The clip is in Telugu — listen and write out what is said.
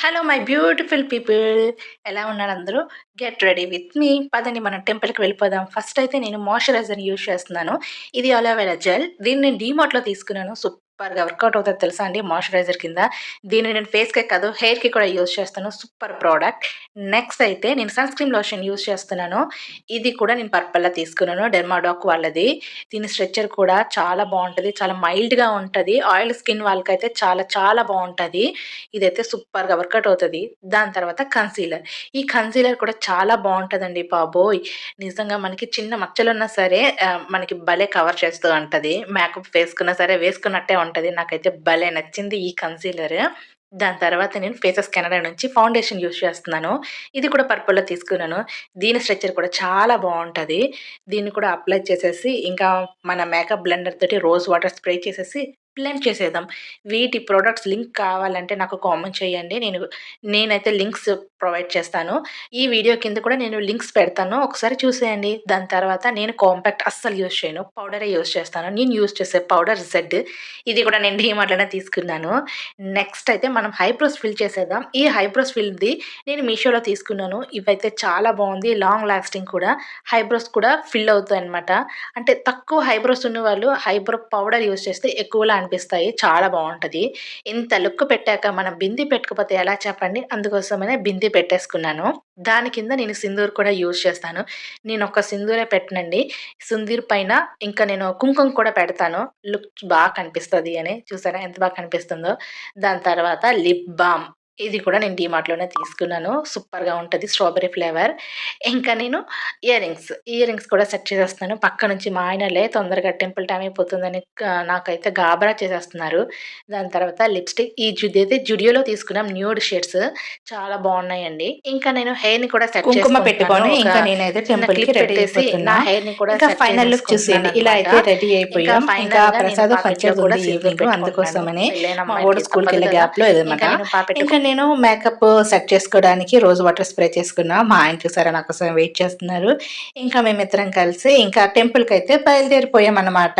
Hello my beautiful people. ఎలా ఉన్నారు అందరూ? Get ready with me. పదండి మనం టెంపుల్‌కి వెళ్ళిపోదాం. ఫస్ట్ అయితే నేను మాయిశ్చరైజర్‌ని యూజ్ చేస్తున్నాను. ఇది అలోవెరా జెల్. దీన్ని నేను డీమార్ట్‌లో తీసుకున్నాను. సూపర్‌గా వర్కౌట్ అవుతది తెలుసా అండి మాయిశ్చరైజర్ కింద. దీన్ని నేను ఫేస్‌కే కాదు హెయిర్‌కి కూడా యూజ్ చేస్తాను. Super product. నెక్స్ట్ అయితే నేను సన్ స్క్రీన్ లోషన్ యూజ్ చేస్తున్నాను. ఇది కూడా నేను పర్పల్‌లో తీసుకున్నాను. డెర్మాడాక్ వాళ్ళది. దీని స్ట్రెచర్ కూడా చాలా బావుంటది. చాలా మైల్డ్‌గా ఉంటది. ఆయిల్ స్కిన్ వాళ్ళకైతే చాలా చాలా బావుంటది. ఇదైతే సూపర్‌గా వర్కౌట్ అవుతది. దాని తర్వాత కన్సీలర్. ఈ కన్సీలర్ కూడా చాలా బావుంటదండి బాబోయ్! నిజంగా మనకి చిన్న మచ్చలున్నా సరే మనకి భలే కవర్ చేస్తూ ఉంటది. మేకప్ వేసుకున్నా సరే వేసుకున్నట్టే ఉంటది. నాకైతే భలే నచ్చింది ఈ కన్సీలర్. దాని తర్వాత నేను ఫేసెస్ కెనడా నుంచి ఫౌండేషన్ యూజ్ చేస్తున్నాను. ఇది కూడా పర్పుల్‌లో తీసుకున్నాను. దీని స్ట్రక్చర్ కూడా చాలా బావుంటది. దీన్ని కూడా అప్లై చేసేసి ఇంకా మన మేకప్ బ్లెండర్ తోటి రోజ్ వాటర్ స్ప్రే చేసేసి బ్లెండ్ చేసేద్దాం. వీటి ప్రొడక్ట్స్ లింక్ కావాలంటే నాకు కామెంట్ చేయండి. నేనైతే లింక్స్ ప్రొవైడ్ చేస్తాను. ఈ వీడియో కింద కూడా నేను లింక్స్ పెడతాను. ఒకసారి చూసేయండి. దాని తర్వాత నేను కాంపాక్ట్ అస్సలు యూజ్ చేయను. పౌడరే యూజ్ చేస్తాను. నేను యూజ్ చేసే పౌడర్ జెడ్. ఇది కూడా నేను డీమార్ట్‌లోనే తీసుకున్నాను. నెక్స్ట్ అయితే మనం ఐబ్రోస్ ఫిల్ చేసేద్దాం. ఈ ఐబ్రోస్ ఫిల్‌ది నేను మీషోలో తీసుకున్నాను. ఇవైతే చాలా బావుంది. లాంగ్ లాస్టింగ్ కూడా. ఐబ్రోస్ కూడా ఫిల్ అవుతాయన్నమాట. అంటే తక్కువ ఐబ్రోస్ ఉన్నవాళ్ళు ఐబ్రో పౌడర్ యూజ్ చేస్తే ఎక్కువలా అనిపిస్తాయి. చాలా బావుంటది. ఇంత లుక్ పెట్టాక మనం బింది పెట్టుకపోతే ఎలా చెప్పండి? అందుకోసమనే బింది పెట్టేసుకున్నాను. దాని కింద నేను సింధూర్ కూడా యూజ్ చేస్తాను. నేనొక సింధూరే పెట్టనండి. సింధూర్ పైన ఇంకా నేను కుంకుమ కూడా పెడతాను. లుక్ కనిపిస్తది అని. చూసారా ఎంత బాగా కనిపిస్తుందో? దాని తర్వాత లిప్ బామ్. ఇది కూడా నేను డీమార్ట్‌లోనే తీసుకున్నాను. సూపర్‌గా ఉంటది. Strawberry flavour. ఇంకా నేను ఇయర్ రింగ్స్ కూడా సెట్ చేసేస్తున్నాను. పక్క నుంచి మా ఆయన తొందరగా టెంపుల్ టైమ్ అయిపోతుందని నాకైతే గాబరా చేసేస్తున్నారు. దాని తర్వాత లిప్‌స్టిక్ ఇదైతే జుడియోలో తీసుకున్నాం న్యూడ్ షేడ్స్. చాలా బావున్నాయండి. ఇంకా నేను హెయిర్‌ని కూడా సెట్ కుంకుమ చేసుకుంటున్నాను. పెట్టుకొని ఒక ఇంకా నేనైతే చిన్న టెంపుల్‌కి క్లిప్ రెడీ పెట్టేసి నా అయిపోతున్నా. హెయిర్‌ని కూడా ఇంకా సెట్ ఫైనల్ లుక్ చూసేయండి. ఇలా చేసేసుకుంటున్నాననమాట. అయితే రెడీ ఇంకా అయిపోయాం. ఇంకా ఫైనల్‌గా నేను ప్రసాదం పాపెట్లో పంచేది కూడా ఉంది సిందూర్ ఈవినింగ్. పెట్టుకుంటున్నాను. అందుకోసమని పెళ్ళైన మా వోడు అమ్మాయిలకి తప్పదు స్కూల్‌కెళ్ళే కదా! గ్యాప్‌లో ఇదనమాట. ఇంకా నేను పాపెట్లో ఇంకా నేను మేకప్ సెట్ చేసుకోవడానికి రోజ్ వాటర్ స్ప్రే చేసుకున్నా. మా ఆయన చూసారా నా కోసం వెయిట్ చేస్తున్నారు. ఇంకా మేమిద్దరం కలిసి ఇంకా టెంపుల్‌కైతే బయలుదేరిపోయామనమాట.